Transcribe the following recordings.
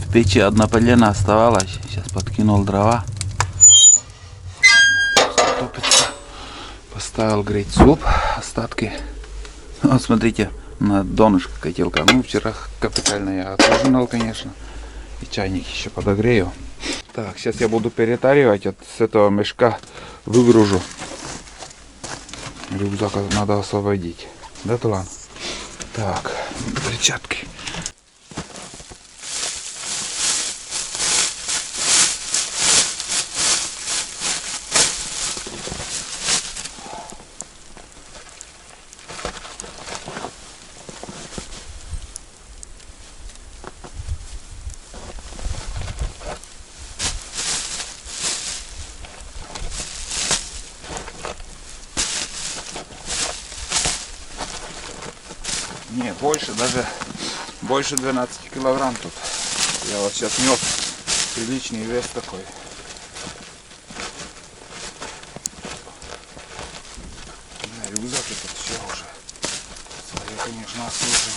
В печи одна полена оставалась. Сейчас подкинул дрова. Топится. Поставил греть суп. Остатки. Вот смотрите, на донышко котелка. Ну, вчера капитально я отужинал, конечно. И чайник еще подогрею. Так, сейчас я буду перетаривать. С этого мешка выгружу. Рюкзак надо освободить. Да, Тулан? Так, перчатки. Не, больше, даже больше 12 килограмм тут. Я вот сейчас нес приличный вес такой. Да, рюкзак этот все уже. Свое, конечно, отслужил.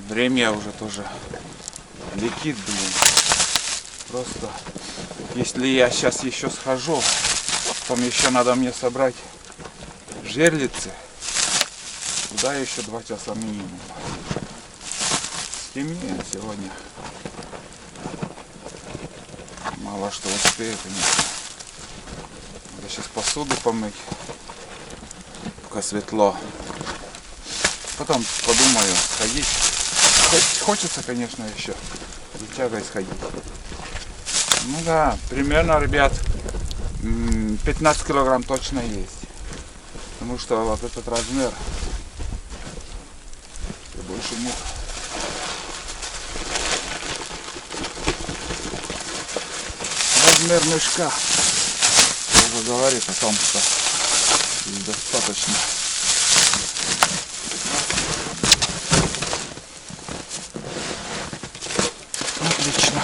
Время уже тоже летит, блин. Просто, если я сейчас еще схожу, там еще надо мне собрать жерлицы. Туда еще 2 часа минимум. Стемнеет сегодня. Мало что успею, конечно. Надо сейчас посуду помыть, пока светло. Потом подумаю, сходить. Хочется, конечно, еще за тягой сходить. Ну да, примерно, ребят, 15 килограмм точно есть. Потому что вот этот размер больше нет. Размер мешка уже говорит о том, что достаточно. Отлично.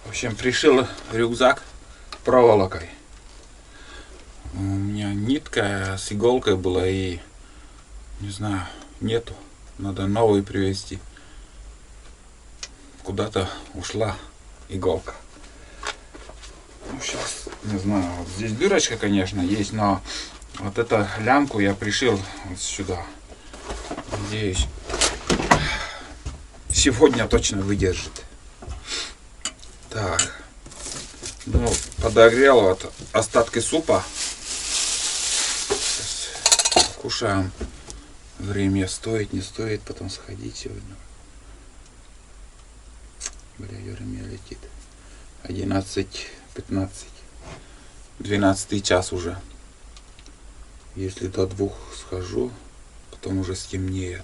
В общем, пришил рюкзак проволокой. У меня нитка с иголкой была и, не знаю, нету. Надо новую привезти. Куда-то ушла иголка. Ну, сейчас, не знаю, вот здесь дырочка, конечно, есть, но вот эту лямку я пришил вот сюда. Надеюсь, сегодня точно выдержит. Так, ну, подогрел вот остатки супа. Сейчас кушаем. Время стоит, не стоит, потом сходить сегодня. Бля, время летит. 11:15. 12 час уже. Если до 2 схожу, потом уже стемнеет.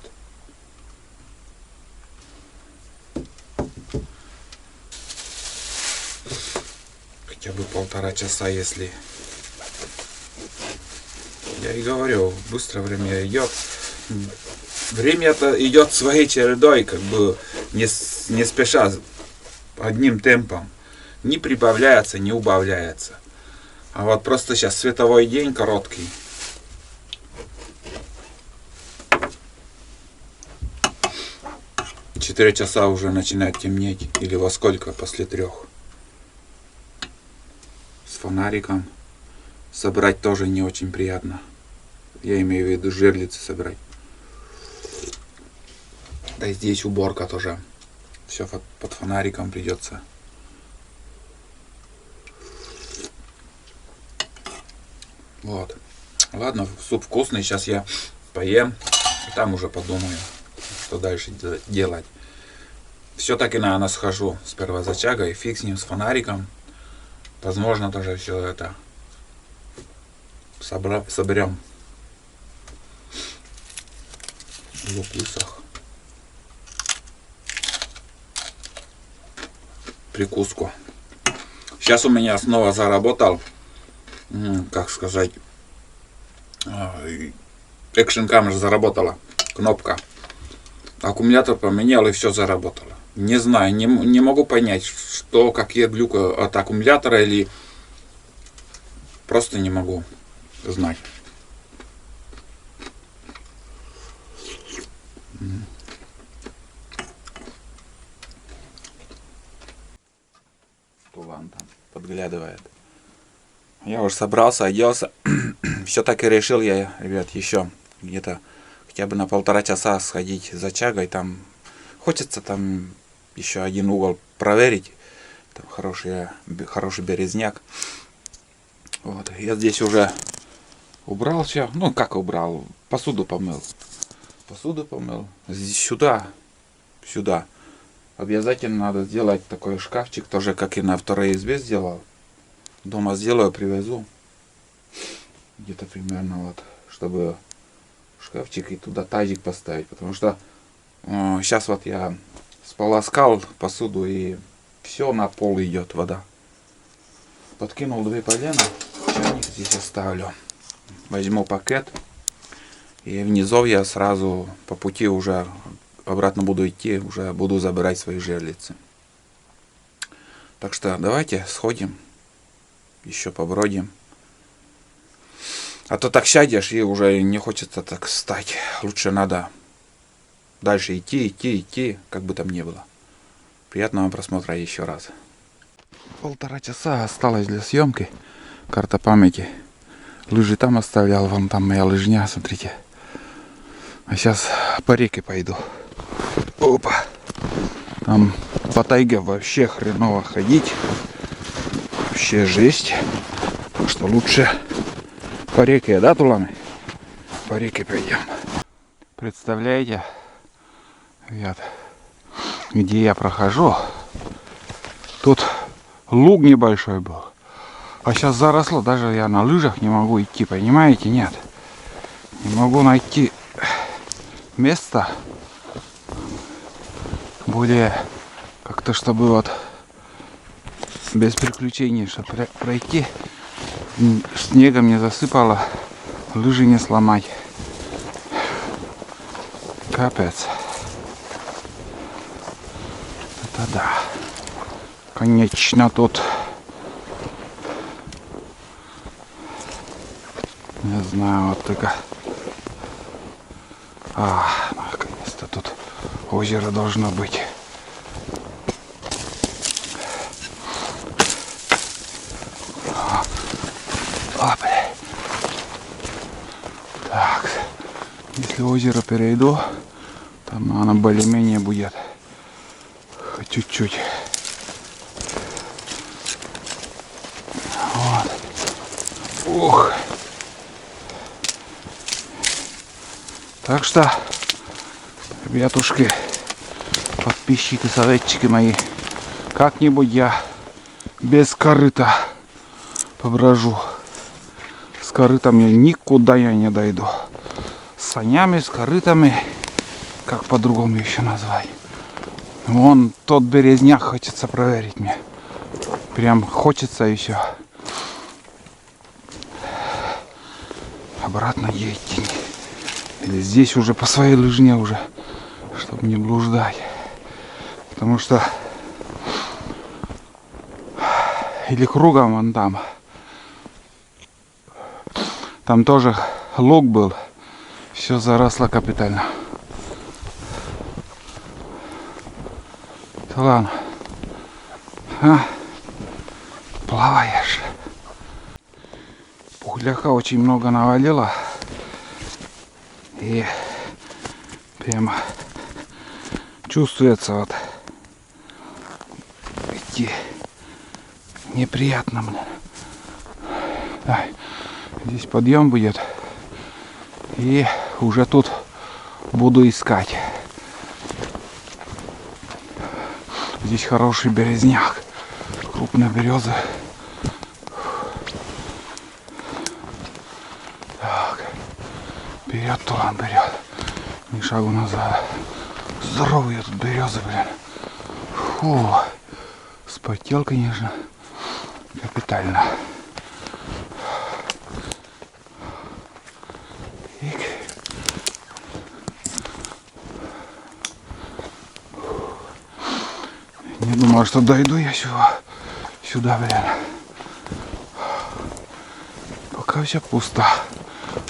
Хотя бы 1,5 часа, если... Я и говорю, быстро время идет. Время-то идет своей чередой, как бы не спеша, одним темпом. Не прибавляется, не убавляется. А вот просто сейчас световой день короткий. 4 часа уже начинает темнеть. Или во сколько? После 3. С фонариком собрать тоже не очень приятно. Я имею в виду жерлицы собирать. Да и здесь уборка тоже. Все под фонариком придется. Вот. Ладно, суп вкусный. Сейчас я поем. И там уже подумаю, что дальше делать. Все-таки, наверное, схожу сперва за чагой. Фиг с ним, с фонариком. Возможно, тоже все это соберем. Лук высох. Прикуску. Сейчас у меня снова заработал, как сказать, экшн камера заработала, кнопка. Аккумулятор поменял и все заработало. Не знаю, не могу понять, что, какие глюки от аккумулятора, или просто не могу знать. Тулан там подглядывает. Я уже собрался, оделся. Все-таки решил я, ребят, еще где-то хотя бы на 1,5 часа сходить за чагой. Там хочется там еще один угол проверить. Там хороший березняк. Вот. Я здесь уже убрал все. Ну, как убрал? Посуду помыл. Здесь сюда. Обязательно надо сделать такой шкафчик, тоже как и на второй избе сделал. Дома сделаю, привезу. Где-то примерно вот, чтобы шкафчик и туда тазик поставить. Потому что сейчас вот я сполоскал посуду и все на пол идет вода. Подкинул 2 полена, чайник здесь оставлю. Возьму пакет. И внизу я сразу по пути уже обратно буду идти, уже буду забирать свои жерлицы. Так что давайте сходим, еще побродим. А то так сядешь и уже не хочется так встать. Лучше надо дальше идти, как бы там ни было. Приятного просмотра еще раз. 1,5 часа осталось для съемки. Карта памяти. Лыжи там оставлял, вон там моя лыжня, смотрите. А сейчас по реке пойду. Опа. Там по тайге вообще хреново ходить. Вообще жесть. Так что лучше по реке, да, Туланы? По реке пойдем. Представляете, ребят, где я прохожу? Тут луг небольшой был. А сейчас заросло. Даже я на лыжах не могу идти, понимаете? Нет. Не могу найти место более как-то, чтобы вот без приключений, чтобы пройти, снегом не засыпало, лыжи не сломать. Капец. Это да. Конечно, тут не знаю, вот только наконец-то тут озеро должно быть. Бля. Так, если озеро перейду, там оно более-менее будет хоть чуть-чуть. Вот. Ух. Так что, ребятушки, подписчики, советчики мои, как-нибудь я без корыта поброжу. С корытом я никуда не дойду. С санями, с корытами, как по-другому еще назвать. Вон тот березняк хочется проверить мне. Прям хочется еще. Обратно едете. Или здесь уже по своей лыжне уже, чтобы не блуждать. Потому что или кругом вон там. Там тоже луг был. Все заросло капитально. Ладно. А? Плаваешь. Пухляка очень много навалило. И прямо чувствуется вот идти неприятно мне. Ай, здесь подъем будет. И уже тут буду искать. Здесь хороший березняк. Крупные березы. Так. Вперед, Тулан, вперед. Ни шагу назад. Здоровые тут березы, блин. Фу. Спотел, конечно. Капитально. Не думал, что дойду я сюда, блин. Пока все пусто.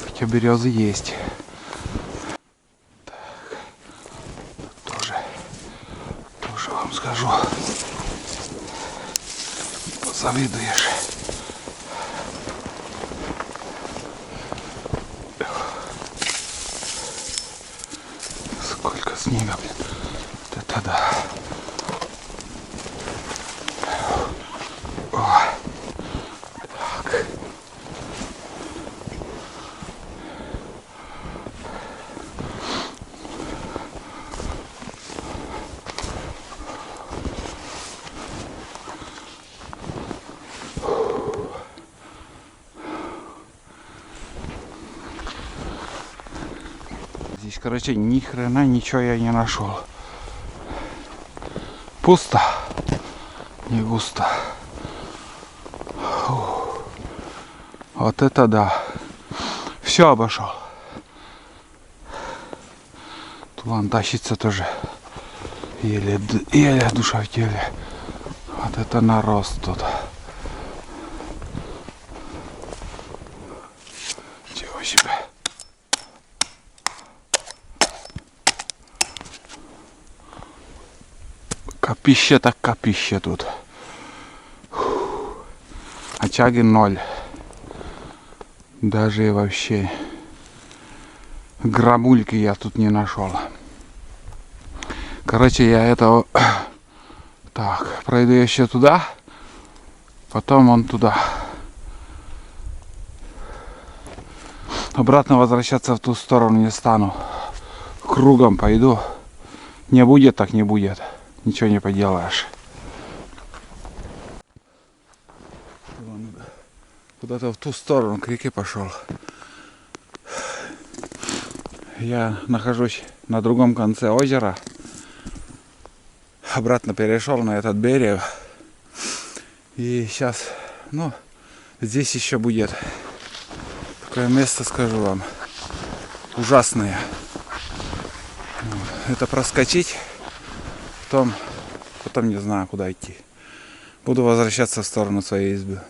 Хотя березы есть. Так. Тоже вам скажу. Позавидуешь. Сколько снега, блин. Вот это да. Здесь, короче, ни хрена ничего я не нашел. Пусто, не густо. Фу. Вот это да. Все обошел. Тулан тащится тоже. Еле душа в теле. Вот это нарост тут. Чего себе. Копище так копище тут. А чаги 0. Даже и вообще грамульки я тут не нашел. Короче, я этого... Так, пройду еще туда. Потом он туда. Обратно возвращаться в ту сторону не стану. Кругом пойду. Не будет, так не будет. Ничего не поделаешь. Куда-то в ту сторону к реке пошел. Я нахожусь на другом конце озера. Обратно перешел на этот берег. И сейчас, ну, здесь еще будет такое место, скажу вам, ужасное. Это проскочить. Потом не знаю, куда идти. Буду возвращаться в сторону своей избы.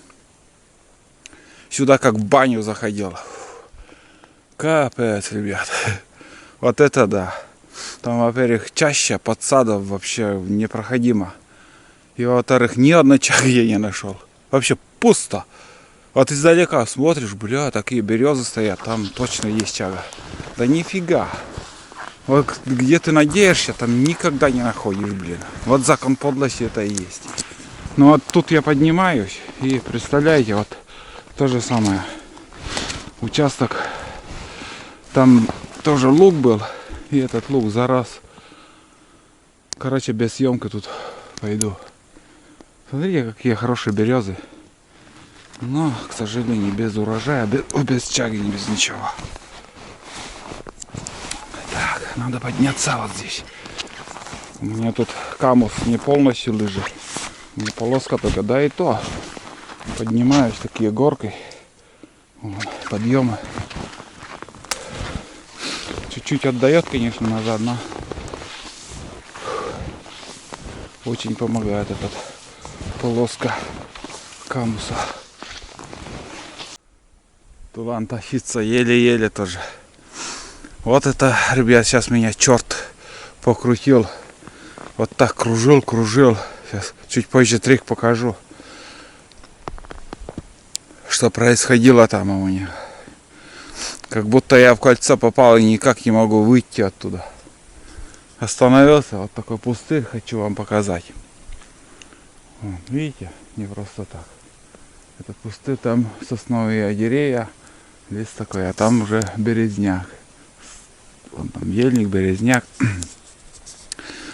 Сюда как в баню заходил. Капец, ребят. Вот это да. Там, во-первых, чаща подсадов вообще непроходимо. И, во-вторых, ни одной чаги я не нашел. Вообще пусто. Вот издалека смотришь, бля, такие березы стоят. Там точно есть чага. Да нифига. Вот где ты надеешься, там никогда не находишь, блин. Вот закон подлости это и есть. Ну вот тут я поднимаюсь, и представляете, вот то же самое. Участок, там тоже луг был, и этот луг зарос. Короче, без съемки тут пойду. Смотрите, какие хорошие березы. Но, к сожалению, без урожая, без чаги, без ничего. Надо подняться вот здесь. У меня тут камус не полностью лыжи. Не полоска только, да и то. Поднимаюсь такие горкой. Вот, подъемы. Чуть-чуть отдает, конечно, назад, но очень помогает этот полоска камуса. Тулан тащится еле-еле тоже. Вот это, ребят, сейчас меня черт покрутил Вот так кружил. Сейчас чуть позже трик покажу. Что происходило там у меня. Как будто я в кольцо попал и никак не могу выйти оттуда. Остановился, вот такой пустырь хочу вам показать. Вот, видите, не просто так. Это пустырь, там сосновые деревья, лес такой, а там уже березняк. Вон там ельник, березняк.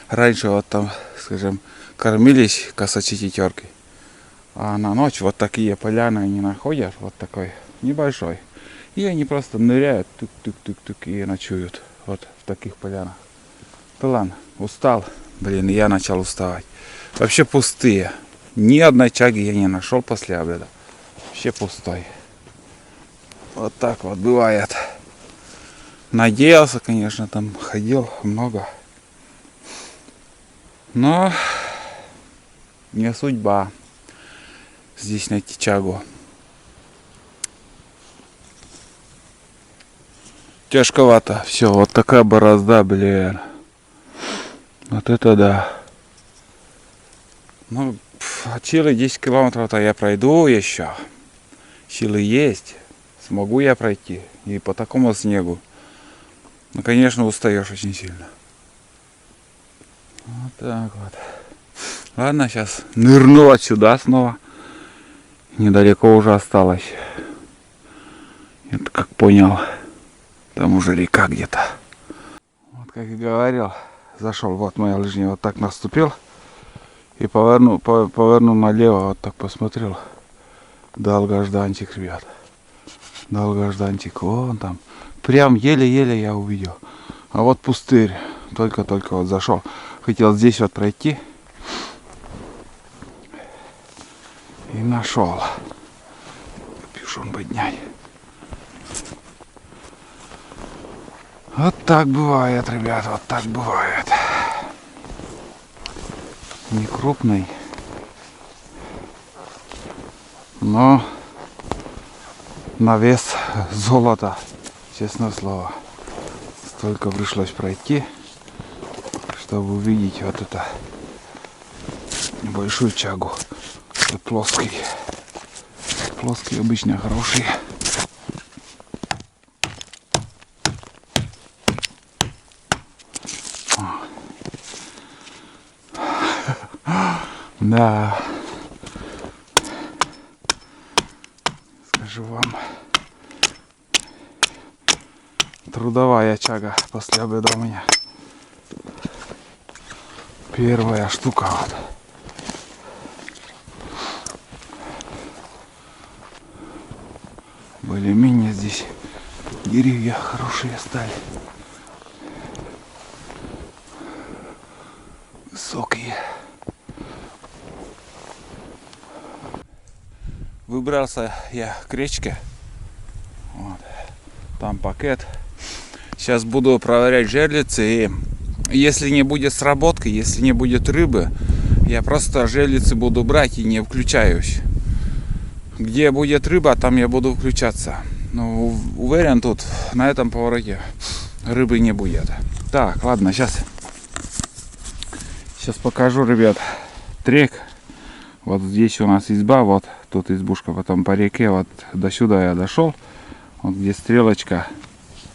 Раньше вот там, скажем, кормились косачи тетеркой. А на ночь вот такие поляны они находят, вот такой небольшой. И они просто ныряют, тук-тук-тук-тук и ночуют вот в таких полянах. Да ладно, устал. Блин, я начал уставать. Вообще пустые. Ни одной чаги я не нашел после обеда. Вообще пустой. Вот так вот бывает. Надеялся, конечно, там ходил много. Но не судьба здесь найти чагу. Тяжковато. Все, вот такая борозда, блин. Вот это да. Ну, от силы 10 километров-то я пройду еще. Силы есть. Смогу я пройти. И по такому снегу. Ну, конечно, устаешь очень сильно. Вот так вот. Ладно, сейчас нырну отсюда снова. Недалеко уже осталось. Это как понял. Там уже река где-то. Вот как и говорил. Зашел, вот моя лыжня, вот так наступил. И повернул налево, вот так посмотрел. Долгожданчик, ребят. Долгожданчик. Вон там. Прям еле-еле я увидел. А вот пустырь. Только-только вот зашел. Хотел здесь вот пройти. И нашел. Капюшон поднять. Вот так бывает, ребят, вот так бывает. Не крупный, но на вес золота, честное слово. Столько пришлось пройти, чтобы увидеть вот это небольшую чагу. Это плоский. Плоские обычно хорошие. Да, скажу вам, трудовая чага после обеда у меня. Первая штука вот. Более-менее здесь деревья хорошие стали. Высокие. Выбрался я к речке. Вот. Там пакет. Сейчас буду проверять жерлицы. И если не будет сработки, если не будет рыбы, я просто жерлицы буду брать и не включаюсь. Где будет рыба, там я буду включаться. Но уверен, тут на этом повороте рыбы не будет. Так, ладно, сейчас покажу, ребят, трек. Вот здесь у нас изба, вот тут избушка, потом по реке, вот до сюда я дошел. Вот где стрелочка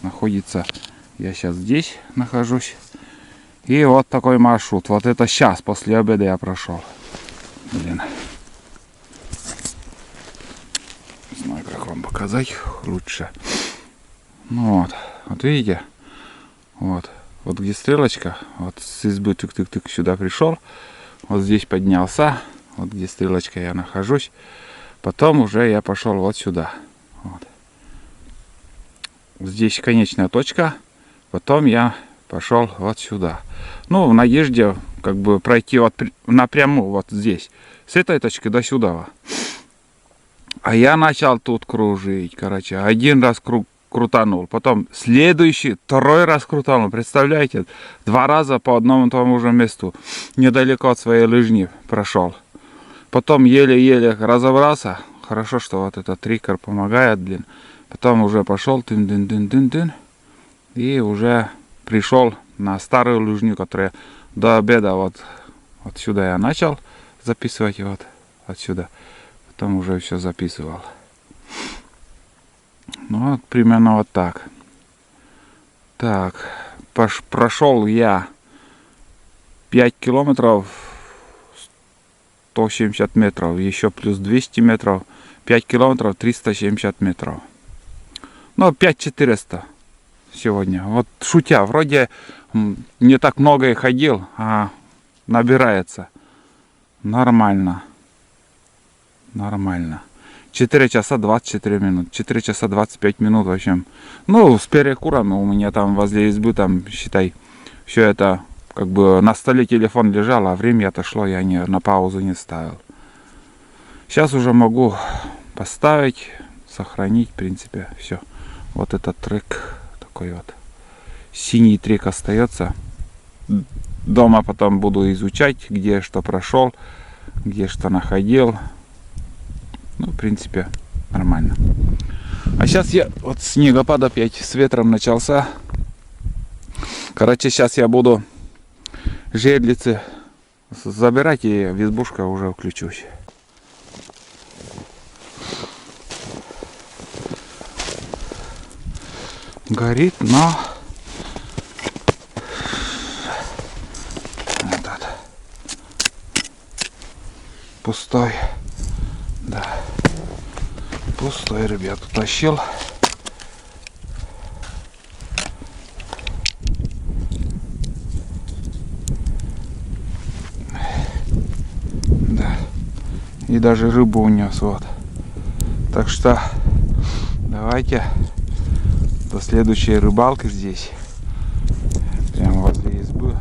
находится, я сейчас здесь нахожусь. И вот такой маршрут, вот это сейчас, после обеда я прошел. Блин. Не знаю, как вам показать лучше. Ну вот видите, вот где стрелочка, вот с избы тык-тык-тык сюда пришел. Вот здесь поднялся. Вот где стрелочка я нахожусь. Потом уже я пошел вот сюда. Вот. Здесь конечная точка. Потом я пошел вот сюда. Ну, в надежде как бы пройти вот напрямую вот здесь. С этой точки до сюда. А я начал тут кружить. Короче, один раз крутанул. Потом следующий, второй раз крутанул. Представляете? 2 раза по одному тому же месту. Недалеко от своей лыжни прошел. Потом еле-еле разобрался. Хорошо, что вот этот трикер помогает, блин. Потом уже пошел тын-дын-дын-дын-дын. И уже пришел на старую лыжню, которая до обеда вот отсюда я начал записывать, вот отсюда. Потом уже все записывал. Ну вот примерно вот так. Так, прошел я 5 километров 170 метров, еще плюс 200 метров, 5 километров 370 метров. Ну, 5400 сегодня. Вот шутя, вроде не так много и ходил, а набирается. Нормально. Нормально. 4 часа 24 минут. 4 часа 25 минут, в общем. Ну, с перекуром у меня там возле избы, там, считай, все это, как бы на столе телефон лежал, а время отошло, я на паузу не ставил. Сейчас уже могу поставить, сохранить, в принципе, все. Вот этот трек, такой вот. Синий трек остается. Дома потом буду изучать, где что прошел, где что находил. Ну, в принципе, нормально. А сейчас я, вот снегопад опять с ветром начался. Короче, сейчас я буду жерлицы забирать, и в избушку уже включусь. Горит, но этот пустой. Да, пустой, ребят, утащил. Да, и даже рыбу унес, вот. Так что давайте до следующей рыбалки здесь, прямо возле избы.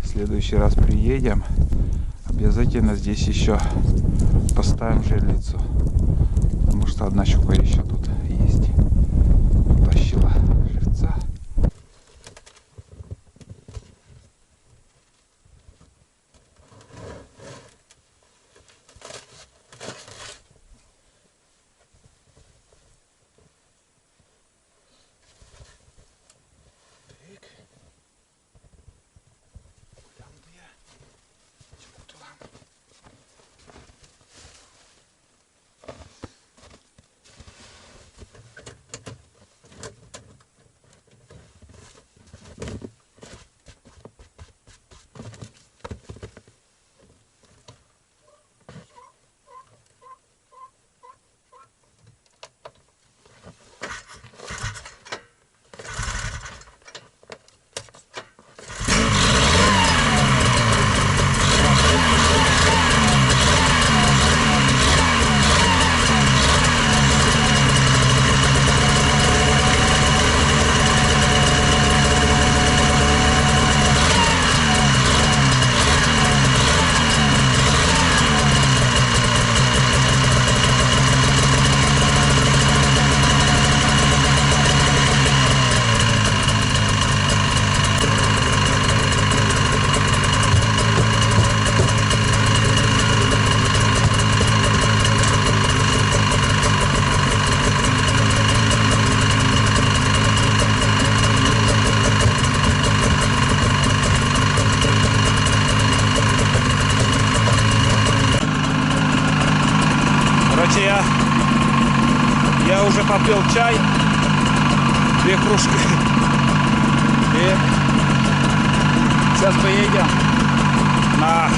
В следующий раз приедем, обязательно здесь еще поставим жерлицу, потому что одна щука еще тут есть. Утащила живца. Я уже попил чай, 2 кружки, и сейчас поедем на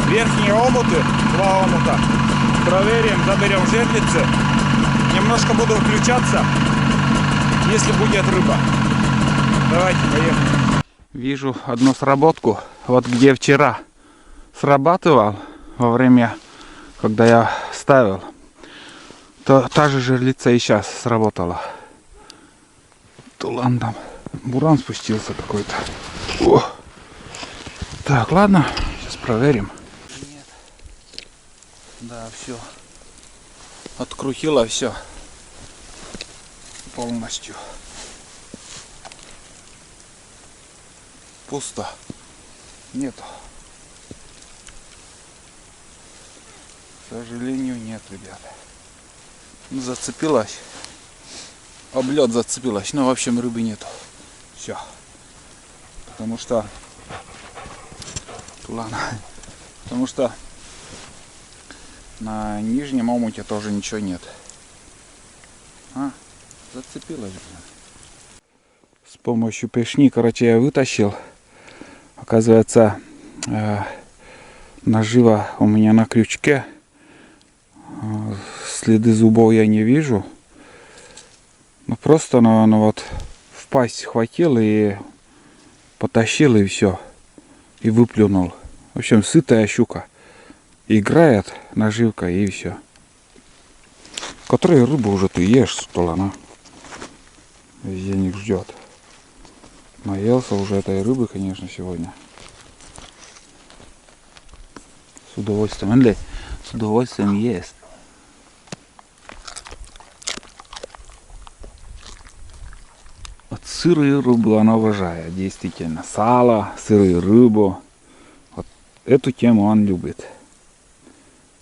верхние омуты, 2 омута, проверим, заберем жерлицы, немножко буду включаться, если будет рыба. Давайте поехали. Вижу одну сработку, вот где вчера срабатывал во время, когда я ставил, то та же жерлица и сейчас сработала. Тулан там, буран спустился какой-то. О! Так, ладно, сейчас проверим. Нет. Да, все. Открутила все полностью. Пусто. Нету. К сожалению, нет, ребята. Зацепилась. Об лед зацепилась. Но в общем рыбы нету. Все. Потому что Тулана. Потому что на нижнем омуте тоже ничего нет. Зацепилась. С помощью пешни, короче, я вытащил. Оказывается, нажива у меня на крючке. Следы зубов я не вижу. Ну просто, наверное, вот в пасть хватил и потащил, и все. И выплюнул. В общем, сытая щука. Играет наживка, и все. Которую рыбу уже ты ешь, Тулана. Везенник ждет. Наелся уже этой рыбы, конечно, сегодня. С удовольствием. Андрей, с удовольствием ест. Вот сырую рыбу она обожает, действительно. Сало, сырую рыбу. Вот эту тему он любит.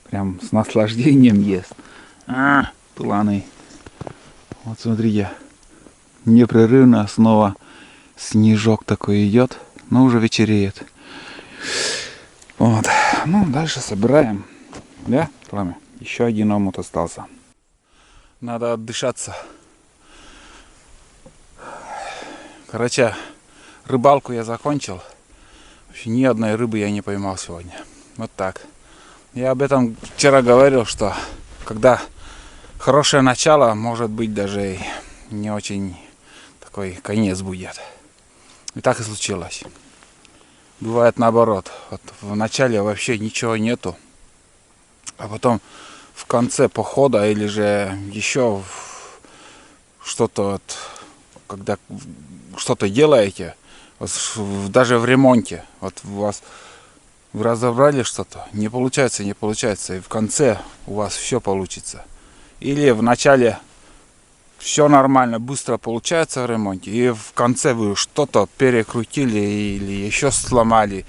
Прям с наслаждением ест. Туланы. Вот смотрите. Непрерывно снова снежок такой идет. Но уже вечереет. Вот. Ну, дальше собираем. Да, Пламя? Еще один омут остался. Надо отдышаться. Короче, рыбалку я закончил. Вообще ни одной рыбы я не поймал сегодня. Вот так. Я об этом вчера говорил, что когда хорошее начало, может быть даже и не очень такой конец будет. И так и случилось. Бывает наоборот. Вот в начале вообще ничего нету. А потом в конце похода или же еще что-то вот, когда что-то делаете, вот даже в ремонте, вот у вас вы разобрали что-то, не получается, и в конце у вас все получится. Или в начале все нормально, быстро получается в ремонте, и в конце вы что-то перекрутили или еще сломали.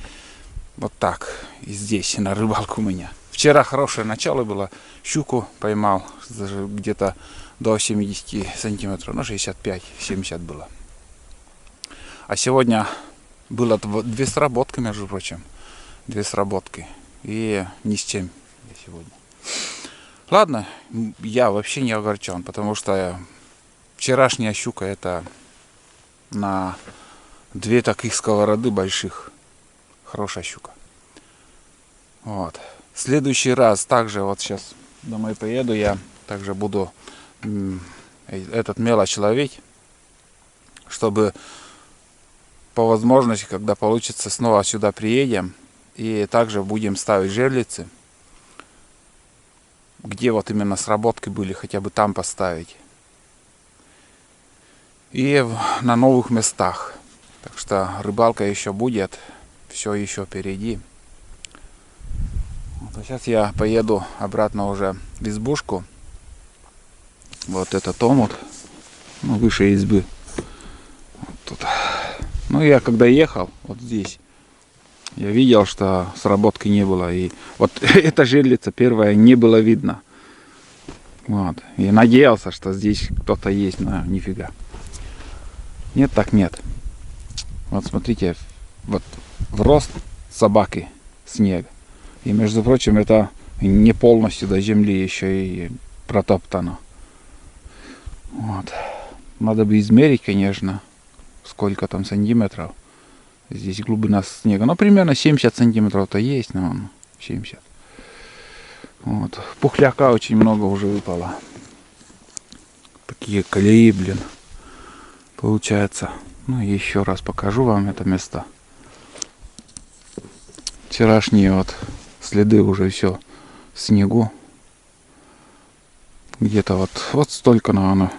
Вот так и здесь на рыбалку у меня. Вчера хорошее начало было, щуку поймал даже где-то до 70 сантиметров, ну 65-70 было. А сегодня было 2 сработки, между прочим. 2 сработки. И ни с чем сегодня. Ладно, я вообще не огорчен, потому что вчерашняя щука это на 2 таких сковороды больших. Хорошая щука. Вот. В следующий раз также вот сейчас домой поеду, я также буду этот мелочь ловить, чтобы по возможности, когда получится, снова сюда приедем и также будем ставить жерлицы, где вот именно сработки были, хотя бы там поставить. И на новых местах. Так что рыбалка еще будет, все еще впереди. Вот, а сейчас я поеду обратно уже в избушку. Вот этот омут, ну, выше избы. Вот тут. Ну, я когда ехал, вот здесь, я видел, что сработки не было. И вот эта жерлица первая не было видно. Вот. И надеялся, что здесь кто-то есть, но нифига. Нет, так нет. Вот смотрите, вот в рост собаки снег. И между прочим, это не полностью до земли еще и протоптано. Вот. Надо бы измерить, конечно, сколько там сантиметров. Здесь глубина снега. Ну, примерно 70 сантиметров-то есть, но 70. Вот. Пухляка очень много уже выпало. Такие колеи, блин. Получается. Ну, еще раз покажу вам это место. Вчерашние вот следы уже все в снегу. Где-то вот столько, наверное.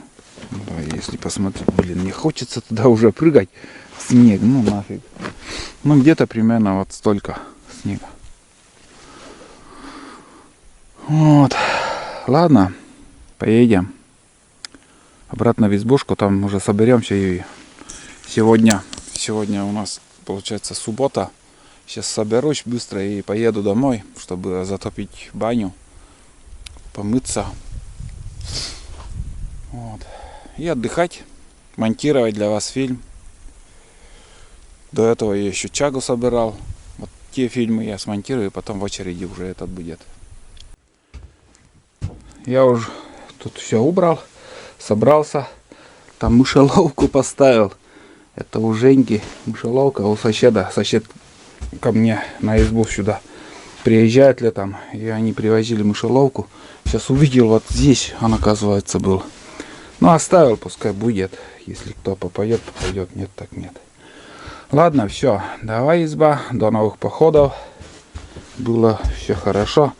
Да, если посмотреть, блин, не хочется туда уже прыгать. Снег, ну нафиг. Ну, где-то примерно вот столько снега. Вот. Ладно, поедем обратно в избушку, там уже соберемся. И сегодня у нас получается суббота. Сейчас соберусь быстро и поеду домой, чтобы затопить баню, помыться. Вот. И отдыхать, монтировать для вас фильм. До этого я еще чагу собирал. Вот те фильмы я смонтирую, и потом в очереди уже этот будет. Я уже тут все убрал, собрался. Там мышеловку поставил. Это у Женьки мышеловка, у соседа. Сосед ко мне на избу сюда приезжает летом, и они привозили мышеловку. Сейчас увидел, вот здесь он, оказывается, был. Ну, оставил, пускай будет. Если кто попадет, попадет. Нет, так нет. Ладно, все. Давай, изба. До новых походов. Было все хорошо.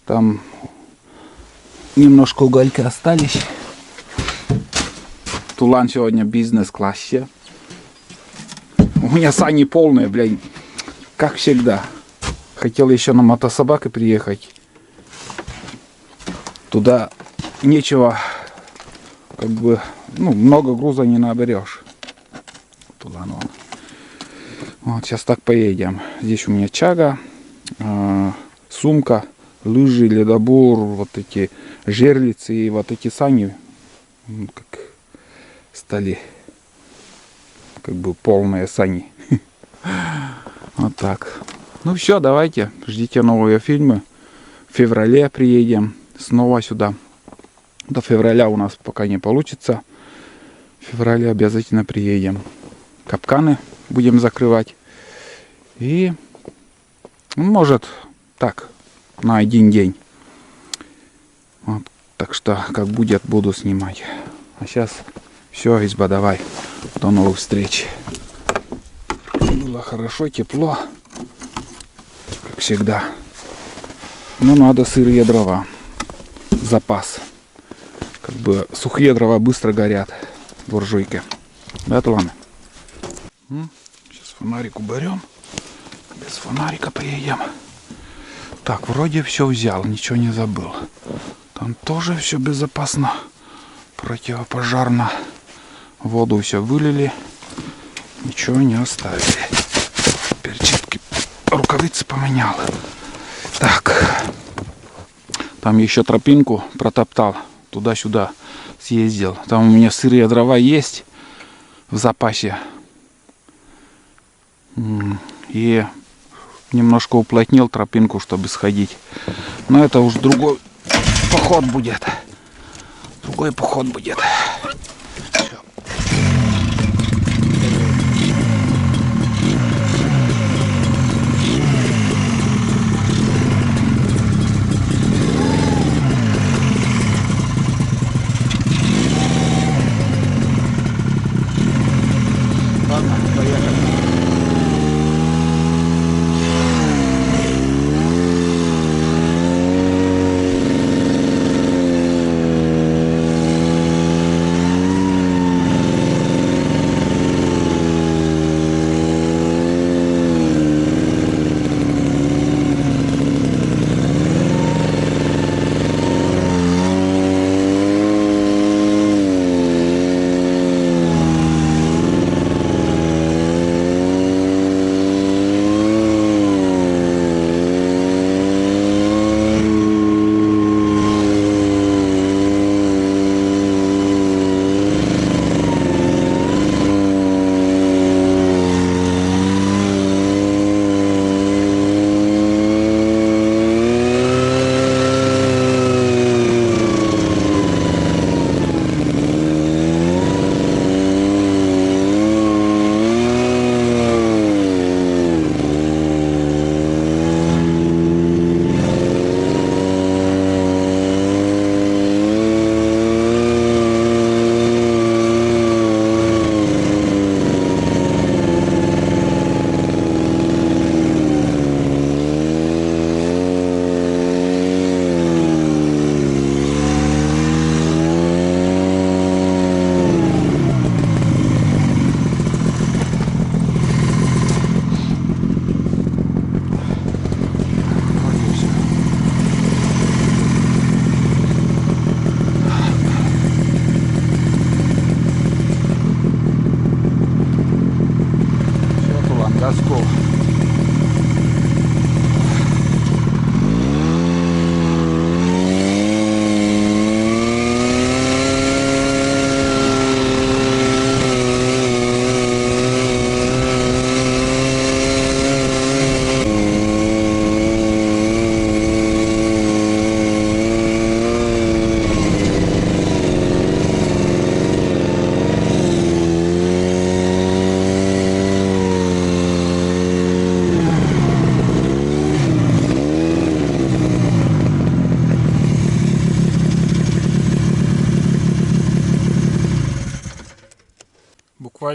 Там немножко уголька остались. Тулан сегодня бизнес-классе. У меня сани полные, блядь. Как всегда. Хотел еще на мотособаке приехать. Туда нечего, как бы, ну, много груза не наберешь. Тулан вон. Вот, сейчас так поедем. Здесь у меня чага, сумка, лыжи, ледобур, вот эти жерлицы и вот эти сани, как стали, как бы полные сани. Вот так. Ну все, давайте, ждите новые фильмы. В феврале приедем снова сюда. До февраля у нас пока не получится. В феврале обязательно приедем. Капканы будем закрывать. И, может, так, на один день. Вот, так что, как будет, буду снимать. А сейчас все, изба, давай. До новых встреч. Было хорошо, тепло. Как всегда. Но надо сырые дрова. Запас. Как бы сухие дрова быстро горят в буржуйке. Да, Туланы? Сейчас фонарик уберем. Без фонарика приедем. Так, вроде все взял, ничего не забыл. Там тоже все безопасно. Противопожарно. Воду все вылили. Ничего не оставили. Перчатки, рукавицы поменял. Так. Там еще тропинку протоптал. Туда-сюда съездил. Там у меня сырые дрова есть в запасе. И немножко уплотнил тропинку, чтобы сходить. Но это уж другой поход будет. Другой поход будет. Ладно, поехали.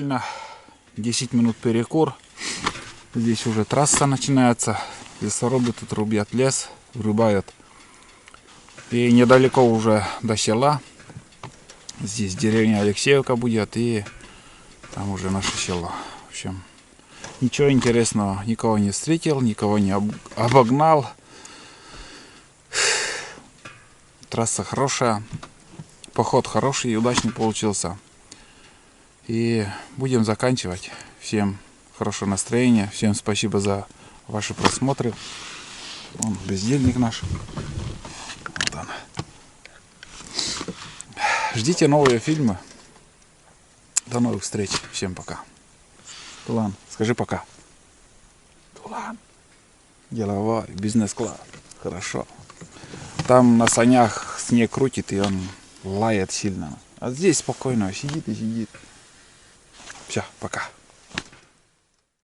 буквально 10 минут перекур. Здесь уже трасса начинается. Лесоруби тут рубят лес, врубают. И недалеко уже до села. Здесь деревня Алексеевка будет, и там уже наше село. В общем, ничего интересного, никого не встретил, никого не обогнал. Трасса хорошая, поход хороший и удачный получился. И будем заканчивать. Всем хорошего настроения, всем спасибо за ваши просмотры. Вон бездельник наш. Вот он. Ждите новые фильмы. До новых встреч. Всем пока. Тулан, скажи пока. Тулан. Деловой, бизнес-класс. Хорошо. Там на санях снег крутит, и он лает сильно. А здесь спокойно сидит и сидит. Все, пока.